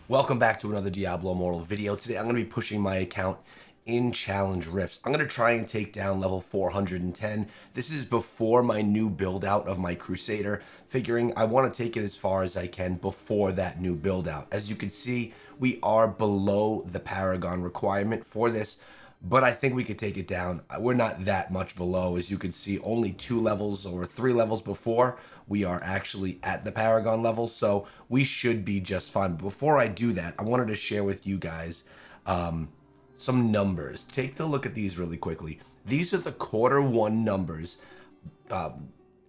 Welcome back to another Diablo Immortal video. Today I'm going to be pushing my account in Challenge Rifts. I'm going to try and take down level 410. This is before my new build out of my Crusader, figuring I want to take it as far as I can before that new build out. As you can see, we are below the Paragon requirement for this, but I think we could take it down. We're not that much below. As you can see, only 2 levels or 3 levels before we are actually at the Paragon level, so we should be just fine. But before I do that, I wanted to share with you guys some numbers. Take a look at these really quickly. These are the Q1 numbers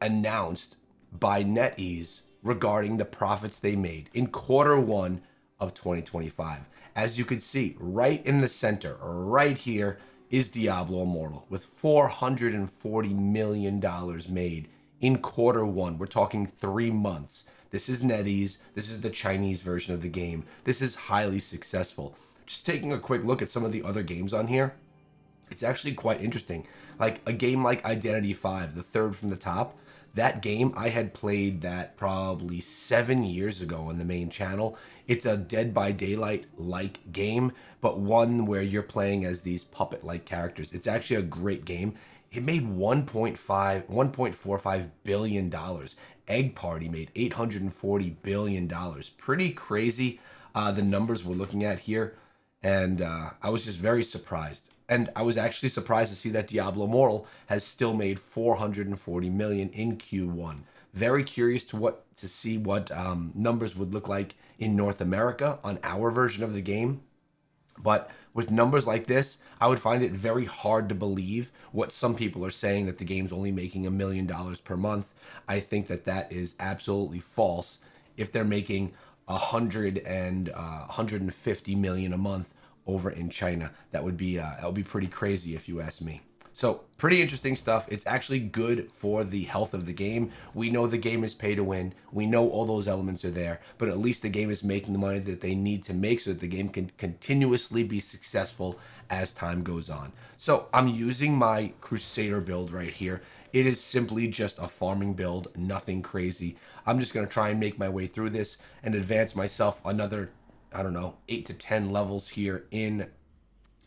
announced by NetEase regarding the profits they made in Q1 of 2025. As you can see, right in the center, right here, is Diablo Immortal with $440 million made in Q1. We're talking 3 months. This is NetEase. This is the Chinese version of the game. This is highly successful. Just taking a quick look at some of the other games on here, it's actually quite interesting. Like a game like Identity 5, the third from the top, that game, I had played that probably 7 years ago on the main channel. It's a Dead by Daylight-like game, but one where you're playing as these puppet-like characters. It's actually a great game. It made $1.45 billion. Egg Party made $840 billion. Pretty crazy, the numbers we're looking at here. And I was just very surprised. And I was actually surprised to see that Diablo Immortal has still made $440 million in Q1. Very curious to see what numbers would look like in North America on our version of the game. But with numbers like this, I would find it very hard to believe what some people are saying, that the game's only making $1 million per month. I think that that is absolutely false. If they're making 150 million a month over in China, that would be pretty crazy if you ask me. So pretty interesting stuff. It's actually good for the health of the game. We know the game is pay to win. We know all those elements are there, but at least the game is making the money that they need to make so that the game can continuously be successful as time goes on. So I'm using my Crusader build right here. It is simply just a farming build, nothing crazy. I'm just going to try and make my way through this and advance myself another, I don't know, 8 to 10 levels here in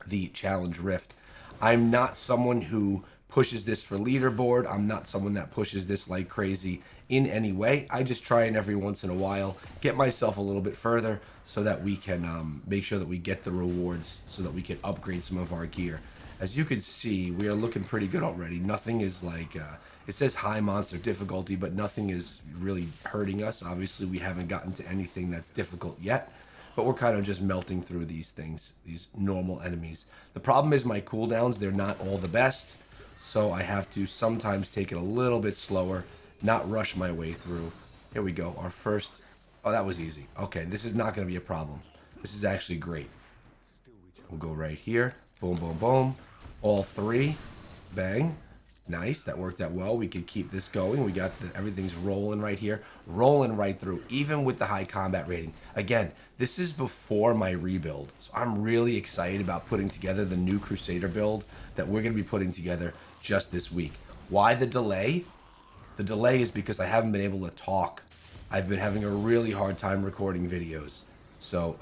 the Challenge Rift. I'm not someone who pushes this for leaderboard. I'm not someone that pushes this like crazy in any way. I just try and every once in a while get myself a little bit further so that we can make sure that we get the rewards so that we can upgrade some of our gear. As you can see, we are looking pretty good already. Nothing is like, it says high monster difficulty, but nothing is really hurting us. Obviously, we haven't gotten to anything that's difficult yet. But we're kind of just melting through these things, these normal enemies. The problem is my cooldowns, they're not all the best. So I have to sometimes take it a little bit slower, not rush my way through. Here we go, our first, oh, that was easy. Okay, this is not going to be a problem. This is actually great. We'll go right here, boom, boom, boom. All 3, bang. Nice, that worked out well. We could keep this going. We got everything's rolling right here, rolling right through, even with the high combat rating. Again, this is before my rebuild, so I'm really excited about putting together the new Crusader build that we're going to be putting together just this week. Why the delay? The delay is because I haven't been able to talk. I've been having a really hard time recording videos. So,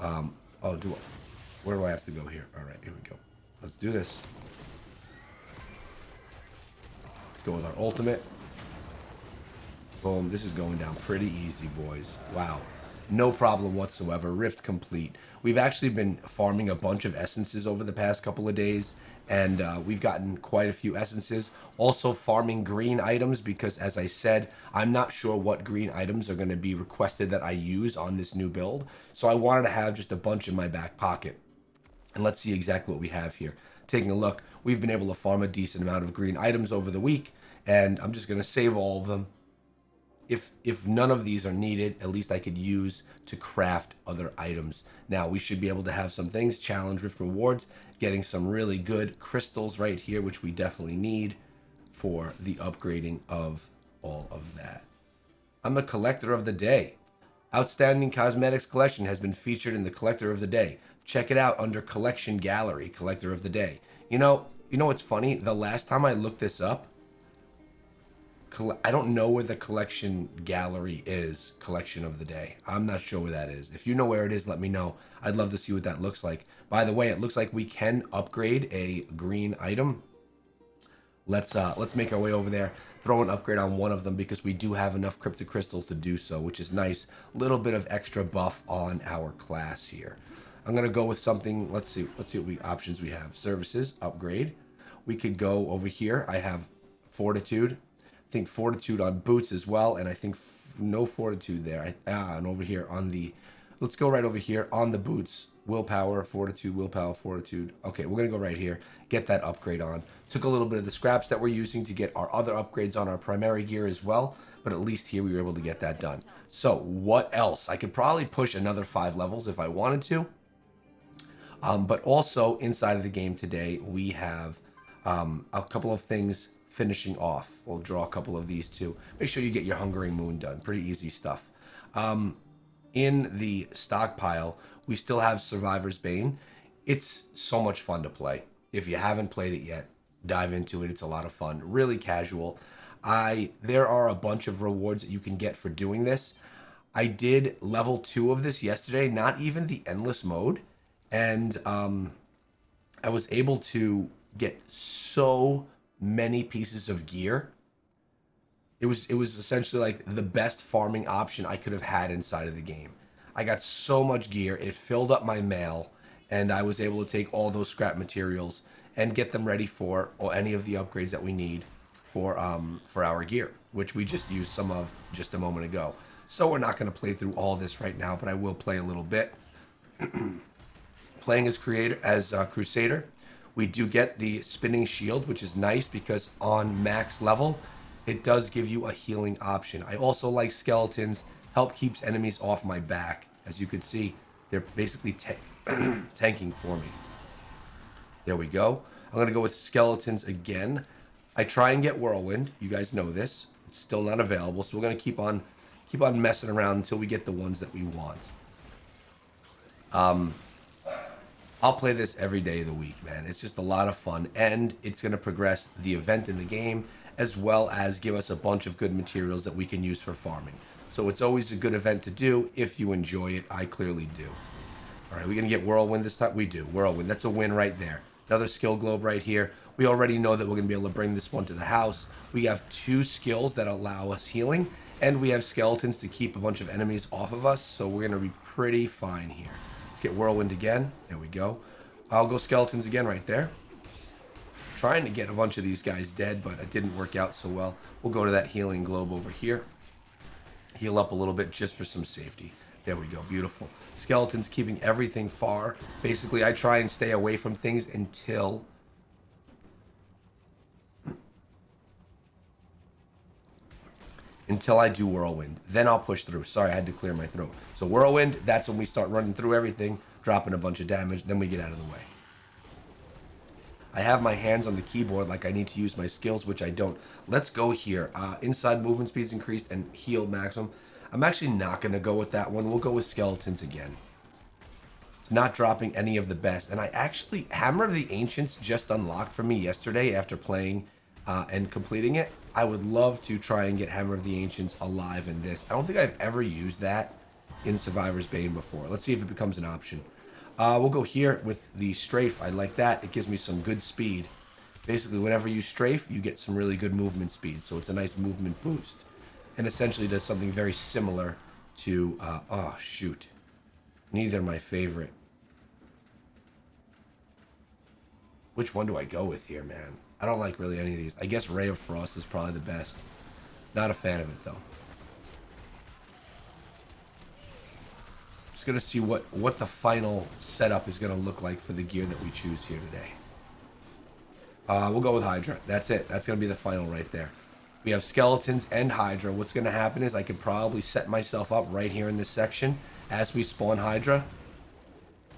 where do I have to go here? All right, here we go. Let's do this. Let's go with our ultimate. Boom. This is going down pretty easy, boys. Wow. No problem whatsoever. Rift complete. We've actually been farming a bunch of essences over the past couple of days, and we've gotten quite a few essences. Also farming green items because, as I said, I'm not sure what green items are going to be requested that I use on this new build. So I wanted to have just a bunch in my back pocket. And let's see exactly what we have here. Taking a look, we've been able to farm a decent amount of green items over the week, and I'm just going to save all of them. If none of these are needed, at least I could use to craft other items. Now, we should be able to have some things. Challenge Rift rewards, getting some really good crystals right here, which we definitely need for the upgrading of all of that. I'm a collector of the day. Outstanding Cosmetics Collection has been featured in the Collector of the Day. Check it out under Collection Gallery, Collector of the Day. You know what's funny? The last time I looked this up, I don't know where the collection gallery is, collection of the day. I'm not sure where that is. If you know where it is, let me know. I'd love to see what that looks like. By the way, it looks like we can upgrade a green item. Let's make our way over there, throw an upgrade on one of them because we do have enough cryptic crystals to do so, which is nice. Little bit of extra buff on our class here. I'm gonna go with something. Let's see what options we have. Services, upgrade. We could go over here. I have fortitude. I think fortitude on boots as well, and I think no fortitude there. And over here on the, let's go right over here on the boots. Willpower, fortitude, willpower, fortitude. Okay, we're gonna go right here, get that upgrade on. Took a little bit of the scraps that we're using to get our other upgrades on our primary gear as well, but at least here we were able to get that done. So what else? I could probably push another 5 levels if I wanted to. But also inside of the game today, we have a couple of things finishing off. We'll draw a couple of these too. Make sure you get your Hungering Moon done. Pretty easy stuff. In the stockpile, we still have Survivor's Bane. It's so much fun to play. If you haven't played it yet, dive into it. It's a lot of fun. Really casual. There are a bunch of rewards that you can get for doing this. I did level 2 of this yesterday, not even the endless mode. And I was able to get so many pieces of gear. It was essentially like the best farming option I could have had inside of the game. I got so much gear, it filled up my mail, and I was able to take all those scrap materials and get them ready for any of the upgrades that we need for our gear, which we just used some of just a moment ago. So we're not going to play through all this right now, but I will play a little bit. Playing as Crusader, we do get the spinning shield, which is nice because on max level, it does give you a healing option. I also like skeletons. Help keeps enemies off my back. As you can see, they're basically tanking for me. There we go. I'm going to go with skeletons again. I try and get Whirlwind. You guys know this. It's still not available, so we're going to keep on messing around until we get the ones that we want. I'll play this every day of the week, man. It's just a lot of fun, and it's going to progress the event in the game, as well as give us a bunch of good materials that we can use for farming. So it's always a good event to do if you enjoy it. I clearly do. All right, we're going to get Whirlwind this time? We do. Whirlwind. That's a win right there. Another skill globe right here. We already know that we're going to be able to bring this one to the house. We have 2 skills that allow us healing, and we have skeletons to keep a bunch of enemies off of us, so we're going to be pretty fine here. Let's get Whirlwind again. There we go. I'll go skeletons again right there. Trying to get a bunch of these guys dead, but it didn't work out so well. We'll go to that healing globe over here. Heal up a little bit just for some safety. There we go. Beautiful. Skeletons keeping everything far. Basically, I try and stay away from things until I do Whirlwind. Then I'll push through. Sorry, I had to clear my throat. So Whirlwind, that's when we start running through everything, dropping a bunch of damage, then we get out of the way. I have my hands on the keyboard like I need to use my skills, which I don't. Let's go here. Inside movement speed's increased and heal maximum. I'm actually not going to go with that one. We'll go with skeletons again. It's not dropping any of the best. And I actually, Hammer of the Ancients just unlocked for me yesterday after playing and completing it. I would love to try and get Hammer of the Ancients alive in this. I don't think I've ever used that in Survivor's Bane before. Let's see if it becomes an option. We'll go here with the strafe. I like that. It gives me some good speed. Basically, whenever you strafe, you get some really good movement speed. So it's a nice movement boost. And essentially does something very similar to... oh, shoot. Neither my favorite. Which one do I go with here, man? I don't like really any of these. I guess Ray of Frost is probably the best. Not a fan of it, though. Just going to see what the final setup is going to look like for the gear that we choose here today. We'll go with Hydra. That's it. That's going to be the final right there. We have skeletons and Hydra. What's going to happen is I could probably set myself up right here in this section as we spawn Hydra.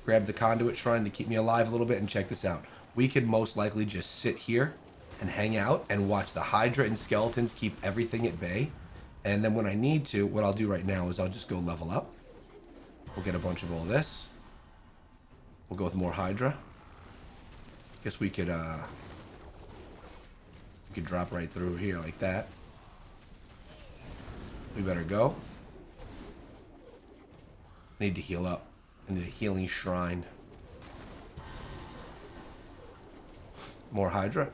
Grab the conduit shrine to keep me alive a little bit, and check this out. We could most likely just sit here and hang out and watch the Hydra and skeletons keep everything at bay. And then when I need to, what I'll do right now is I'll just go level up. We'll get a bunch of all this. We'll go with more Hydra. Guess we could drop right through here like that. We better go. I need to heal up. I need a healing shrine. More Hydra.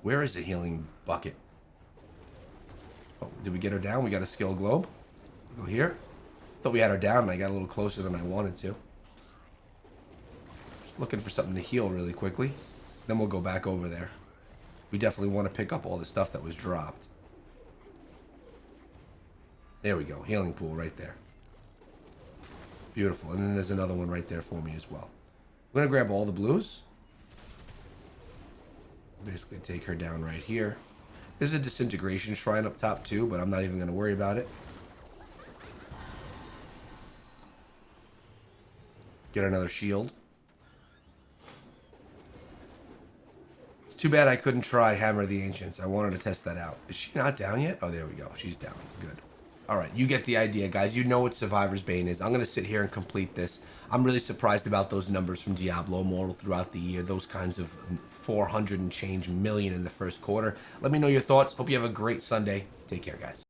Where is the healing bucket? Oh, did we get her down? We got a skill globe. Go here. Thought we had her down and I got a little closer than I wanted to. Just looking for something to heal really quickly. Then we'll go back over there. We definitely want to pick up all the stuff that was dropped. There we go. Healing pool right there. Beautiful. And then there's another one right there for me as well. I'm going to grab all the blues. Basically take her down right here. There's a disintegration shrine up top too, but I'm not even going to worry about it. Get another shield. It's too bad I couldn't try Hammer of the Ancients. I wanted to test that out. Is she not down yet? Oh, there we go. She's down. Good. All right, you get the idea, guys. You know what Survivor's Bane is. I'm going to sit here and complete this. I'm really surprised about those numbers from Diablo Immortal throughout the year. Those kinds of 400 and change million in the first quarter. Let me know your thoughts. Hope you have a great Sunday. Take care, guys.